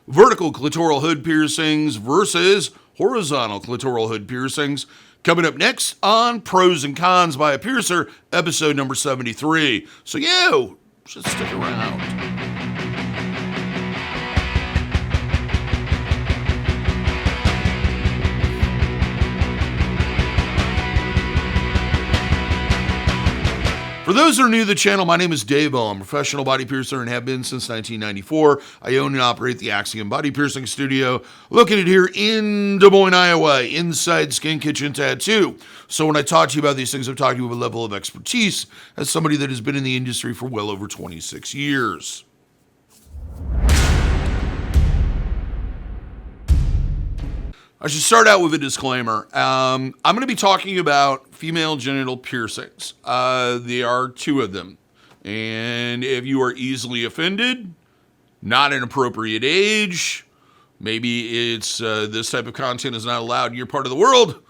vertical clitoral hood piercings versus horizontal clitoral hood piercings. Coming up next on Pros and Cons by a Piercer, episode number 73. So you should stick around. For those that are new to the channel, my name is DaVo. I'm a professional body piercer and have been since 1994. I own and operate the Axiom Body Piercing Studio, located here in Des Moines, Iowa, inside Skin Kitchen Tattoo. So when I talk to you about these things, I'm talking to you with a level of expertise as somebody that has been in the industry for well over 26 years. I should start out with a disclaimer. I'm going to be talking about female genital piercings. There are two of them. And if you are easily offended, not an appropriate age, maybe it's this type of content is not allowed in your part of the world,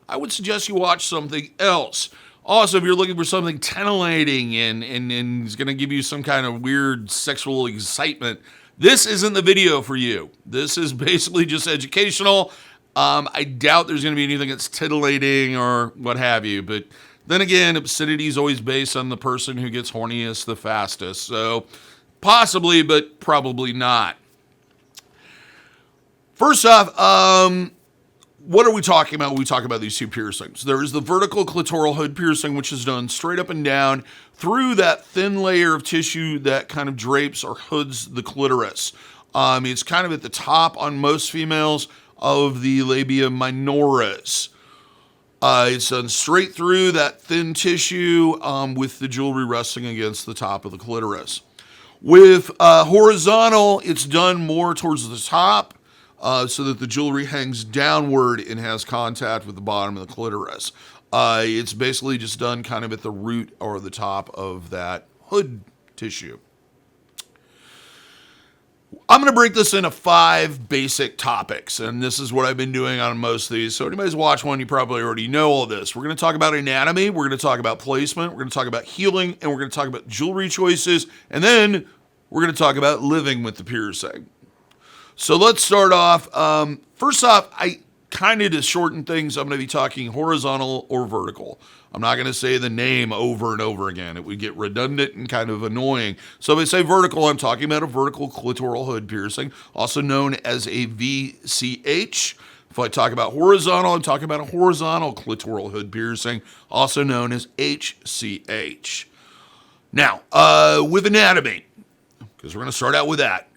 I would suggest you watch something else. Also, if you're looking for something titillating and is going to give you some kind of weird sexual excitement, this isn't the video for you. This is basically just educational. I doubt there's going to be anything that's titillating or what have you. But then again, obscenity is always based on the person who gets horniest the fastest. So possibly, but probably not. First off, what are we talking about when we talk about these two piercings? There is the vertical clitoral hood piercing, which is done straight up and down through that thin layer of tissue that kind of drapes or hoods the clitoris. It's kind of at the top on most females of the labia minoris. It's done straight through that thin tissue with the jewelry resting against the top of the clitoris. With horizontal, it's done more towards the top, so that the jewelry hangs downward and has contact with the bottom of the clitoris. It's basically just done kind of at the root or the top of that hood tissue. I'm going to break this into 5 basic topics, and this is what I've been doing on most of these. So anybody's watched one, you probably already know all this. We're going to talk about anatomy, we're going to talk about placement, we're going to talk about healing, and we're going to talk about jewelry choices, and then we're going to talk about living with the piercing. So let's start off. First off, I kind of to shorten things, I'm going to be talking horizontal or vertical. I'm not going to say the name over and over again. It would get redundant and kind of annoying. So if I say vertical, I'm talking about a vertical clitoral hood piercing, also known as a VCH. If I talk about horizontal, I'm talking about a horizontal clitoral hood piercing, also known as HCH. Now, with anatomy, because we're going to start out with that.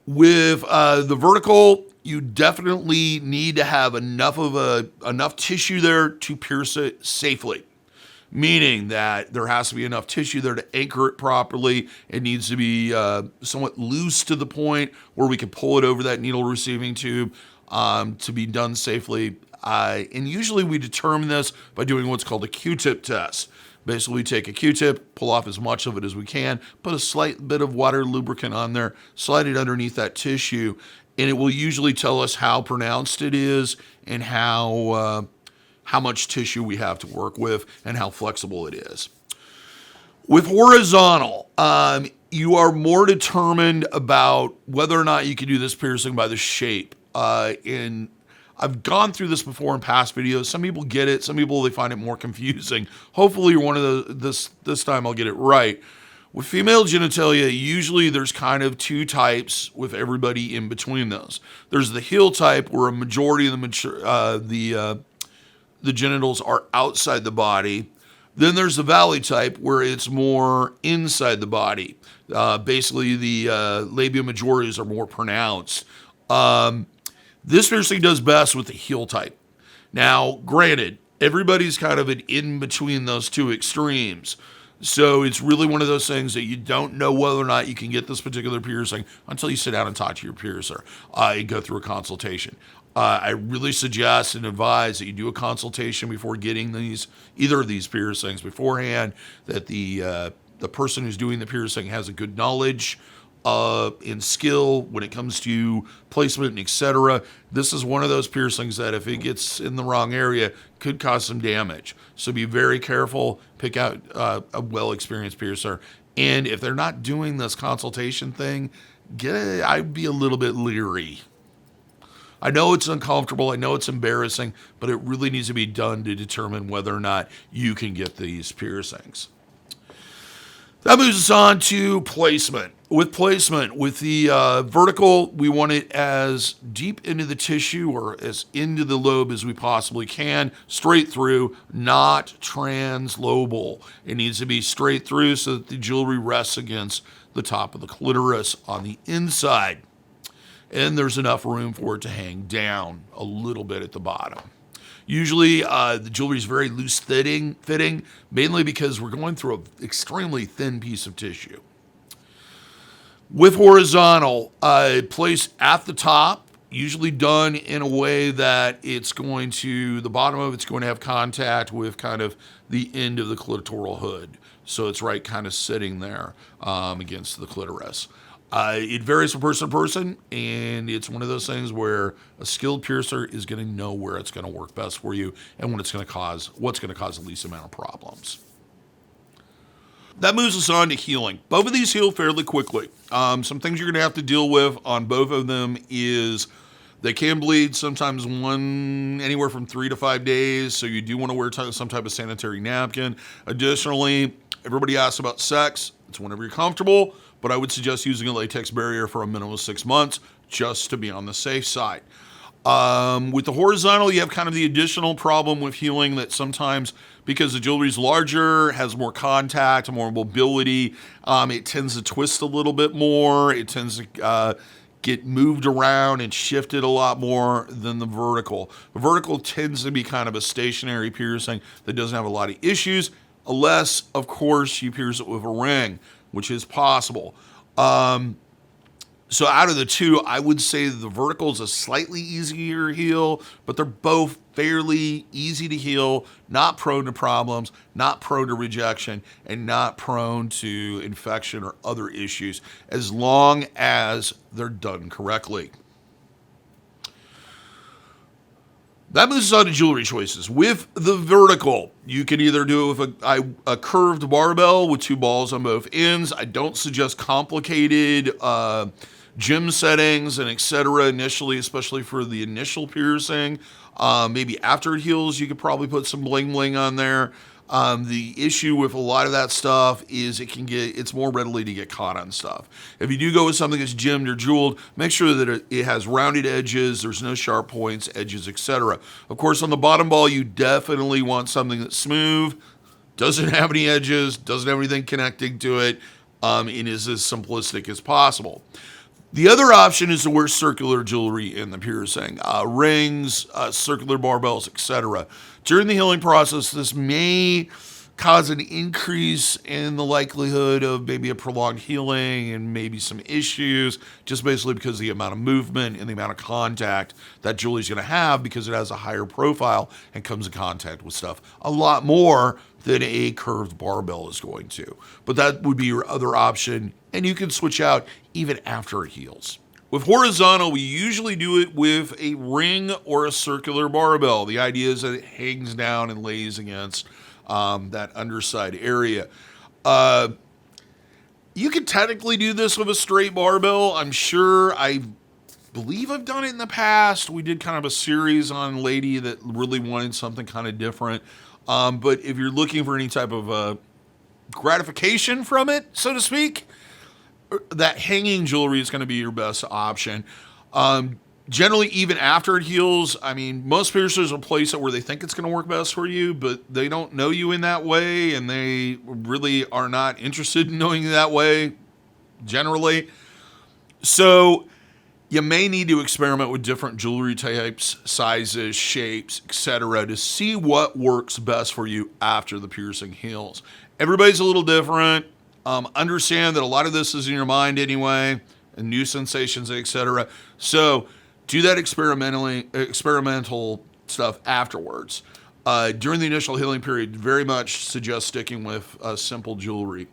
With the vertical, you definitely need to have enough tissue there to pierce it safely. Meaning that there has to be enough tissue there to anchor it properly. It needs to be somewhat loose to the point where we can pull it over that needle receiving tube to be done safely. And usually we determine this by doing what's called a Q-tip test. Basically, we take a Q-tip, pull off as much of it as we can, put a slight bit of water lubricant on there, slide it underneath that tissue, and it will usually tell us how pronounced it is and how much tissue we have to work with and how flexible it is. With horizontal, you are more determined about whether or not you can do this piercing by the shape. I've gone through this before in past videos. Some people get it. Some people, they find it more confusing. Hopefully you're one of the, this time I'll get it right. With female genitalia, usually there's kind of 2 types with everybody in between those. There's the heel type where a majority of the genitals are outside the body. Then there's the valley type where it's more inside the body. Basically the labia majoris are more pronounced. This piercing does best with the heel type. Now, granted, everybody's kind of in between those 2 extremes. So it's really one of those things that you don't know whether or not you can get this particular piercing until you sit down and talk to your piercer and go through a consultation. I really suggest and advise that you do a consultation before getting either of these piercings beforehand, that the person who's doing the piercing has a good knowledge in skill when it comes to placement and etc. This is one of those piercings that if it gets in the wrong area could cause some damage. So be very careful, pick out a well-experienced piercer. And if they're not doing this consultation thing, I'd be a little bit leery. I know it's uncomfortable. I know it's embarrassing, but it really needs to be done to determine whether or not you can get these piercings. That moves us on to placement. With placement, with the vertical, we want it as deep into the tissue or as into the lobe as we possibly can, straight through, not translobal. It needs to be straight through so that the jewelry rests against the top of the clitoris on the inside. And there's enough room for it to hang down a little bit at the bottom. Usually, the jewelry is very loose fitting, mainly because we're going through an extremely thin piece of tissue. With horizontal, place at the top, usually done in a way that the bottom of it's going to have contact with kind of the end of the clitoral hood. So it's right kind of sitting there against the clitoris. It varies from person to person, and it's one of those things where a skilled piercer is going to know where it's going to work best for you and what's going to cause the least amount of problems. That moves us on to healing. Both of these heal fairly quickly. Some things you're going to have to deal with on both of them is they can bleed, sometimes anywhere from 3 to 5 days, so you do want to wear some type of sanitary napkin. Additionally, everybody asks about sex. It's whenever you're comfortable, but I would suggest using a latex barrier for a minimum of 6 months just to be on the safe side. With the horizontal, you have kind of the additional problem with healing that sometimes, because the jewelry is larger, has more contact, more mobility, it tends to twist a little bit more. It tends to get moved around and shifted a lot more than the vertical. The vertical tends to be kind of a stationary piercing that doesn't have a lot of issues, unless, of course, you pierce it with a ring, which is possible. So out of the two, I would say the vertical is a slightly easier heal, but they're both fairly easy to heal, not prone to problems, not prone to rejection, and not prone to infection or other issues, as long as they're done correctly. That moves us on to jewelry choices. With the vertical, you can either do it with a curved barbell with 2 balls on both ends. I don't suggest complicated gem settings and etc. initially, especially for the initial piercing. Maybe after it heals, you could probably put some bling bling on there. The issue with a lot of that stuff is it's more readily to get caught on stuff. If you do go with something that's gemmed or jeweled, make sure that it has rounded edges, there's no sharp points, edges, etc. Of course, on the bottom ball, you definitely want something that's smooth, doesn't have any edges, doesn't have anything connecting to it, and is as simplistic as possible. The other option is to wear circular jewelry in the piercing, rings, circular barbells, etc. During the healing process, this may cause an increase in the likelihood of maybe a prolonged healing and maybe some issues, just basically because of the amount of movement and the amount of contact that jewelry is going to have, because it has a higher profile and comes in contact with stuff a lot more than a curved barbell is going to. But that would be your other option, and you can switch out even after it heals. With horizontal, we usually do it with a ring or a circular barbell. The idea is that it hangs down and lays against that underside area. You could technically do this with a straight barbell. I believe I've done it in the past. We did kind of a series on a lady that really wanted something kind of different. But if you're looking for any type of gratification from it, so to speak, that hanging jewelry is going to be your best option. Generally, even after it heals, I mean, most piercers will place it where they think it's going to work best for you, but they don't know you in that way, and they really are not interested in knowing you that way, generally. So you may need to experiment with different jewelry types, sizes, shapes, etc. to see what works best for you after the piercing heals. Everybody's a little different. Understand that a lot of this is in your mind anyway, and new sensations, etc. So do that experimental stuff afterwards. During the initial healing period, very much suggest sticking with simple jewelry.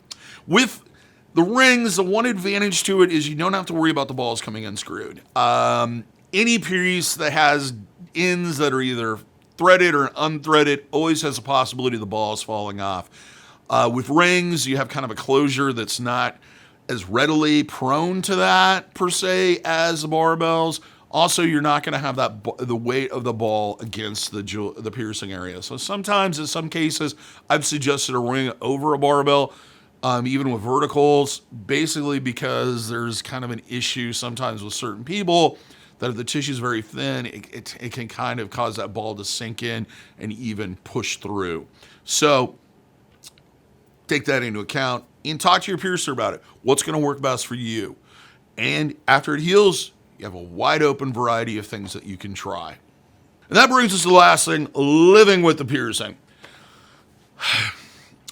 With the rings, the one advantage to it is you don't have to worry about the balls coming unscrewed. Any piece that has ends that are either threaded or unthreaded always has a possibility of the balls falling off. With rings, you have kind of a closure that's not as readily prone to that per se as the barbells. Also, you're not going to have the weight of the ball against the piercing area. So sometimes, in some cases, I've suggested a ring over a barbell, even with verticals, basically because there's kind of an issue sometimes with certain people that if the tissue is very thin, it can kind of cause that ball to sink in and even push through. So take that into account and talk to your piercer about it. What's going to work best for you? And after it heals, you have a wide open variety of things that you can try. And that brings us to the last thing, living with the piercing.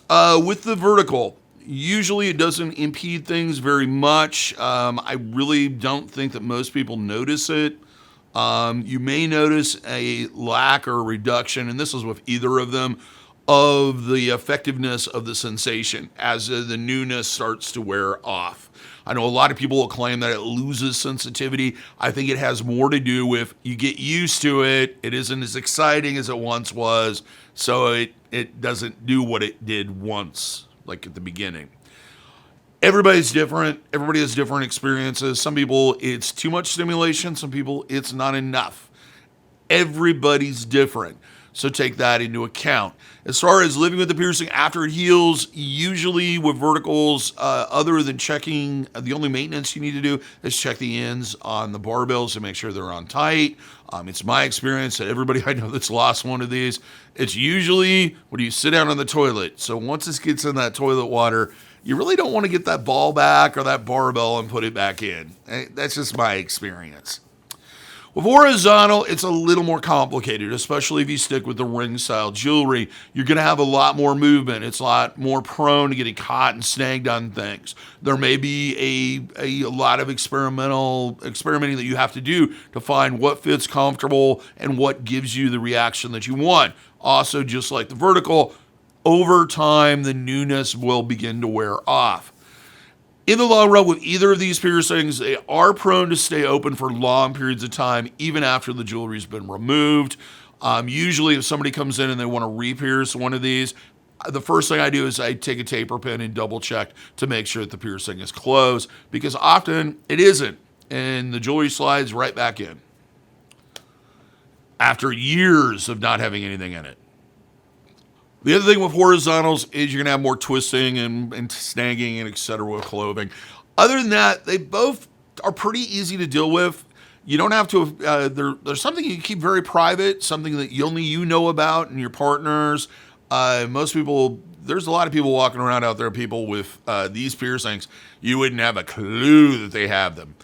With the vertical, usually it doesn't impede things very much. I really don't think that most people notice it. You may notice a lack or a reduction, and this is with either of them, of the effectiveness of the sensation as the newness starts to wear off. I know a lot of people will claim that it loses sensitivity. I think it has more to do with you get used to it. It isn't as exciting as it once was, so it doesn't do what it did once, like at the beginning. Everybody's different. Everybody has different experiences. Some people, it's too much stimulation. Some people, it's not enough. Everybody's different. So take that into account. As far as living with the piercing after it heals, usually with verticals, other than checking, the only maintenance you need to do is check the ends on the barbells to make sure they're on tight. It's my experience that everybody I know that's lost one of these, it's usually when you sit down on the toilet. So once this gets in that toilet water, you really don't want to get that ball back or that barbell and put it back in. That's just my experience. With horizontal, it's a little more complicated, especially if you stick with the ring-style jewelry. You're going to have a lot more movement. It's a lot more prone to getting caught and snagged on things. There may be a lot of experimenting that you have to do to find what fits comfortable and what gives you the reaction that you want. Also, just like the vertical, over time, the newness will begin to wear off. In the long run, with either of these piercings, they are prone to stay open for long periods of time, even after the jewelry's been removed. Usually, if somebody comes in and they want to re-pierce one of these, the first thing I do is I take a taper pin and double check to make sure that the piercing is closed, because often it isn't, and the jewelry slides right back in after years of not having anything in it. The other thing with horizontals is you're going to have more twisting and snagging and et cetera with clothing. Other than that, they both are pretty easy to deal with. You don't have to, there's something you can keep very private, something that only you know about and your partners. Most people, there's a lot of people walking around out there, people with these piercings, you wouldn't have a clue that they have them.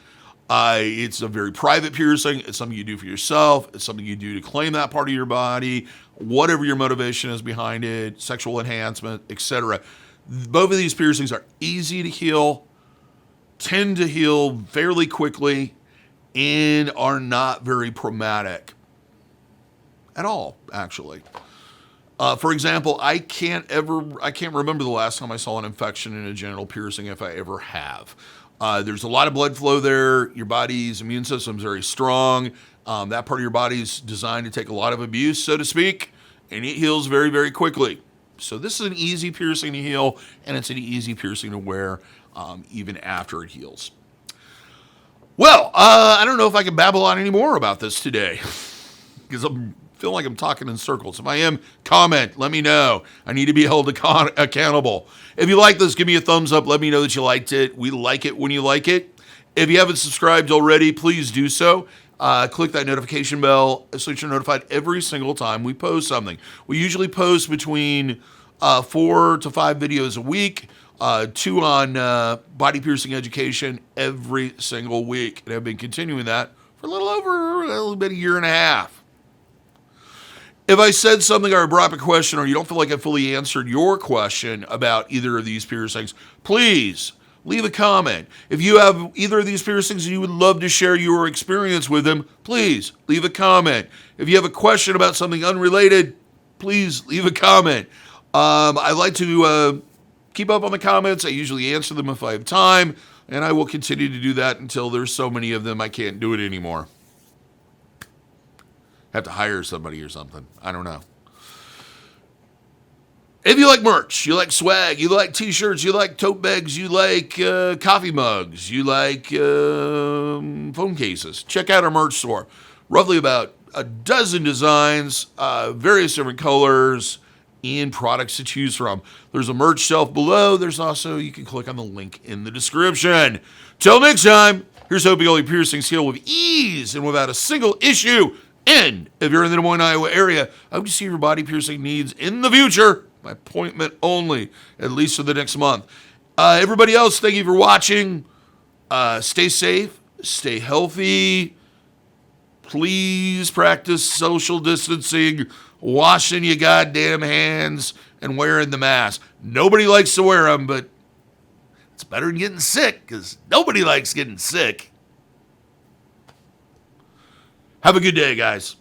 It's a very private piercing. It's something you do for yourself. It's something you do to claim that part of your body, whatever your motivation is behind it, sexual enhancement, etc. Both of these piercings are easy to heal, tend to heal fairly quickly, and are not very traumatic at all, actually. For example, I can't remember the last time I saw an infection in a genital piercing, if I ever have. There's a lot of blood flow there. Your body's immune system is very strong. That part of your body is designed to take a lot of abuse, so to speak, and it heals very, very quickly. So this is an easy piercing to heal, and it's an easy piercing to wear even after it heals. Well, I don't know if I can babble on any more about this today because I feel like I'm talking in circles. If I am, comment. Let me know. I need to be held accountable. If you like this, give me a thumbs up. Let me know that you liked it. We like it when you like it. If you haven't subscribed already, please do so. Click that notification bell so that you're notified every single time we post something. We usually post between 4 to 5 videos a week, 2 on body piercing education every single week. And I've been continuing that for a little bit, a year and a half. If I said something or I brought up a question or you don't feel like I fully answered your question about either of these piercings, please leave a comment. If you have either of these piercings and you would love to share your experience with them, please leave a comment. If you have a question about something unrelated, please leave a comment. I like to keep up on the comments. I usually answer them if I have time, and I will continue to do that until there's so many of them I can't do it anymore. Have to hire somebody or something. I don't know. If you like merch, you like swag, you like t-shirts, you like tote bags, you like coffee mugs, you like phone cases, check out our merch store. Roughly about a dozen designs, various different colors, and products to choose from. There's a merch shelf below. There's also, you can click on the link in the description. Till next time, here's hoping all your piercings heal with ease and without a single issue. And if you're in the Des Moines, Iowa area, I hope to see your body piercing needs in the future. My appointment only, at least for the next month. Everybody else, thank you for watching. Stay safe, stay healthy. Please practice social distancing, washing your goddamn hands, and wearing the mask. Nobody likes to wear them, but it's better than getting sick, because nobody likes getting sick. Have a good day, guys.